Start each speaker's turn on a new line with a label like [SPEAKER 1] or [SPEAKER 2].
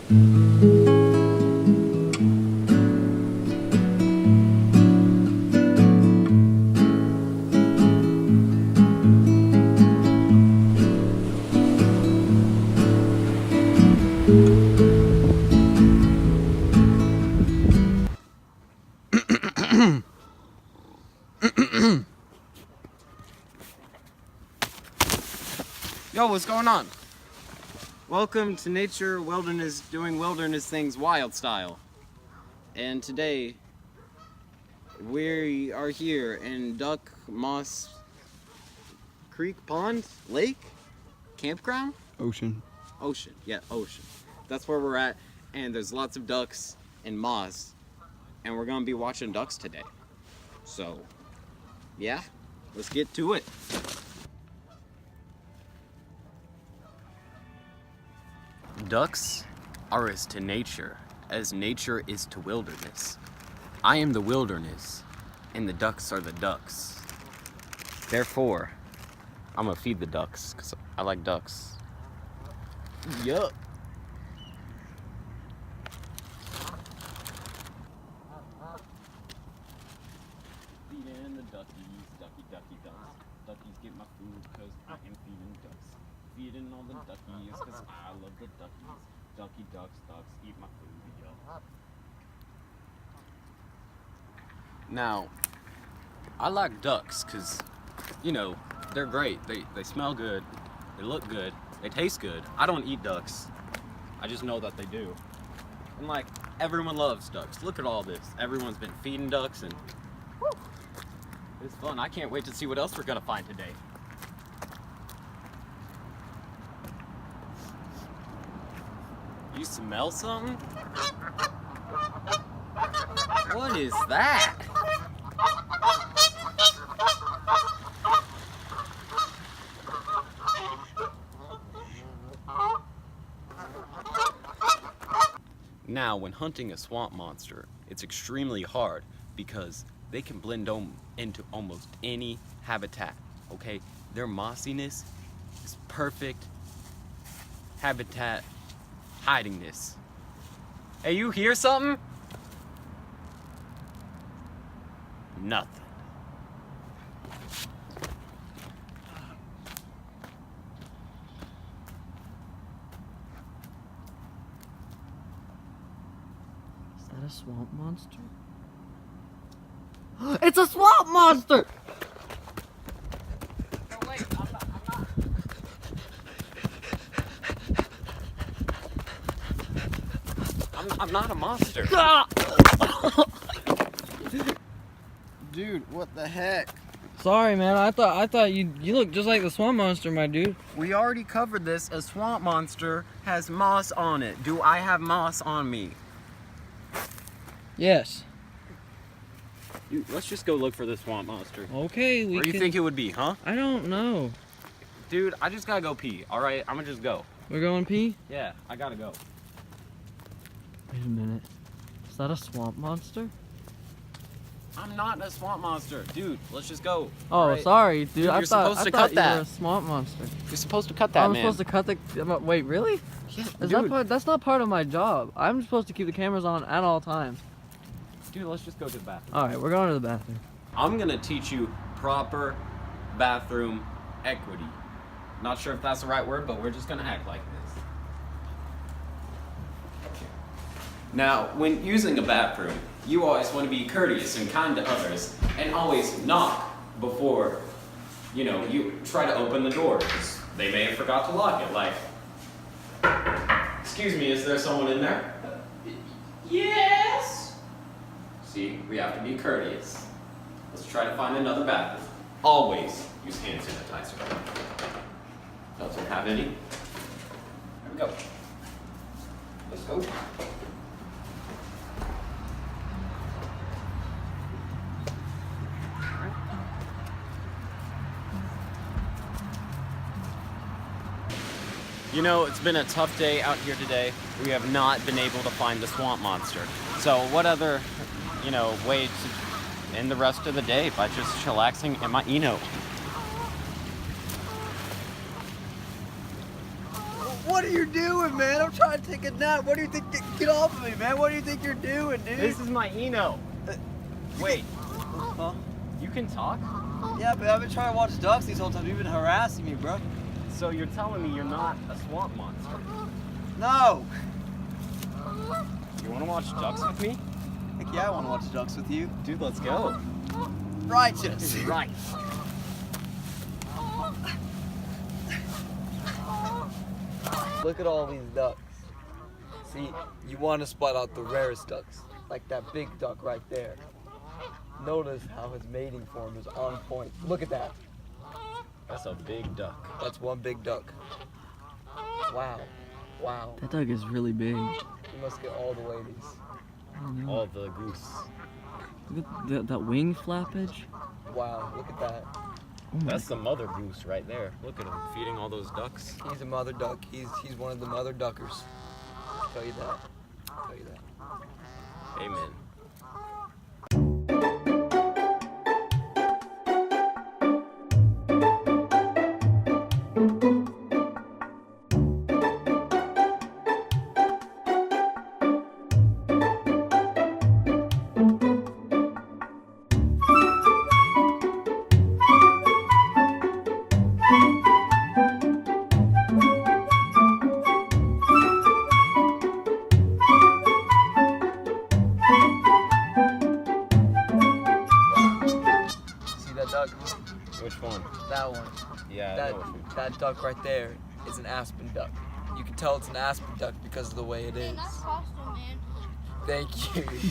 [SPEAKER 1] Yo, what's going on? Welcome to Nature Wilderness, doing wilderness things wild style. And today, we are here in Duck Moss Creek Pond? Lake? Campground?
[SPEAKER 2] Ocean.
[SPEAKER 1] Ocean, yeah, ocean. That's where we're at, and there's lots of ducks and moss. And we're gonna be watching ducks today. So, yeah, let's get to it. Ducks are as to nature as nature is to wilderness. I am the wilderness, and the ducks are the ducks. Therefore, I'm gonna feed the ducks, because I like ducks. Yup. Feeding the duckies, ducky ducks. Duckies get my food, because I am feeding ducks. Feeding all the duckies, because I love the duckies. Ducky ducks, eat my food, yo. Now, I like ducks, because, you know, they're great. They smell good, they look good, they taste good. I don't eat ducks. I just know that they do. And like, everyone loves ducks. Look at all this. Everyone's been feeding ducks, and whew, it's fun. I can't wait to see what else we're gonna find today. You smell something? What is that? Now, when hunting a swamp monster, it's extremely hard because they can blend into almost any habitat, okay? Their mossiness is perfect habitat hiding this. Hey, you hear something? Nothing.
[SPEAKER 3] Is that a swamp monster? It's a swamp monster!
[SPEAKER 1] No, wait, I'm not. I'm not a monster. Dude, what the heck?
[SPEAKER 3] Sorry, man. I thought you look just like the swamp monster, my dude.
[SPEAKER 1] We already covered this. A swamp monster has moss on it. Do I have moss on me?
[SPEAKER 3] Yes.
[SPEAKER 1] Dude, let's just go look for the swamp monster.
[SPEAKER 3] Okay,
[SPEAKER 1] Where do you think it would be, huh?
[SPEAKER 3] I don't know.
[SPEAKER 1] Dude, I just gotta go pee, alright? I'm gonna just go.
[SPEAKER 3] We're going pee?
[SPEAKER 1] Yeah, I gotta go.
[SPEAKER 3] Wait a minute. Is that a swamp monster?
[SPEAKER 1] I'm not a swamp monster. Dude, let's just go.
[SPEAKER 3] Oh,
[SPEAKER 1] alright?
[SPEAKER 3] sorry, dude.
[SPEAKER 1] Dude,
[SPEAKER 3] I
[SPEAKER 1] you're
[SPEAKER 3] thought
[SPEAKER 1] supposed to
[SPEAKER 3] you
[SPEAKER 1] cut
[SPEAKER 3] were
[SPEAKER 1] that.
[SPEAKER 3] a swamp monster.
[SPEAKER 1] You're supposed to cut that,
[SPEAKER 3] I'm
[SPEAKER 1] man.
[SPEAKER 3] supposed to cut the. Wait, really?
[SPEAKER 1] Yeah,
[SPEAKER 3] Is
[SPEAKER 1] dude.
[SPEAKER 3] that part? That's not part of my job. I'm supposed to keep the cameras on at all times.
[SPEAKER 1] Dude, let's just go to the bathroom.
[SPEAKER 3] All right, we're going to the bathroom.
[SPEAKER 1] I'm gonna teach you proper bathroom equity. Not sure if that's the right word, but we're just gonna act like this. Now, when using a bathroom, you always want to be courteous and kind to others, and always knock before, you try to open the door, because they may have forgot to lock it, like, excuse me, is there someone in there? Yes! See, we have to be courteous. Let's try to find another bathroom. Always use hand sanitizer. Doesn't have any. Here we go. Let's go. You know, it's been a tough day out here today. We have not been able to find the swamp monster. So what other, way to end the rest of the day by just chillaxing in my What
[SPEAKER 2] are you doing, man? I'm trying to take a nap. What do you think? Get off of me, man. What do you think you're doing, dude?
[SPEAKER 1] This is my Eno. Wait,
[SPEAKER 2] Huh?
[SPEAKER 1] you can talk?
[SPEAKER 2] Yeah, but I've been trying to watch ducks these whole time. You've been harassing me, bro.
[SPEAKER 1] So you're telling me you're not a swamp monster?
[SPEAKER 2] No.
[SPEAKER 1] You want to watch ducks with me?
[SPEAKER 2] Heck yeah, I want to watch ducks with you.
[SPEAKER 1] Dude, let's go.
[SPEAKER 2] Righteous.
[SPEAKER 1] Right.
[SPEAKER 2] Look at all these ducks. See, you want to spot out the rarest ducks, like that big duck right there. Notice how his mating form is on point. Look at that.
[SPEAKER 1] That's a big duck.
[SPEAKER 2] That's one big duck. Wow. Wow.
[SPEAKER 3] That duck is really big.
[SPEAKER 2] You must get all the ladies.
[SPEAKER 3] I don't know.
[SPEAKER 1] All the goose.
[SPEAKER 3] Look at that wing flappage.
[SPEAKER 2] Wow, look at that.
[SPEAKER 3] Oh my
[SPEAKER 1] That's the mother goose right there. Look at him feeding all those ducks.
[SPEAKER 2] He's a mother duck. He's one of the mother duckers. I'll tell you that. I'll tell you that.
[SPEAKER 1] Amen.
[SPEAKER 2] See that duck?
[SPEAKER 1] Which one?
[SPEAKER 2] That one.
[SPEAKER 1] Yeah, I
[SPEAKER 2] That,
[SPEAKER 1] know which one.
[SPEAKER 2] that duck right there is an aspen duck. You can tell it's an aspen duck because of the way it is.
[SPEAKER 4] Man, that's awesome, man.
[SPEAKER 2] Thank you.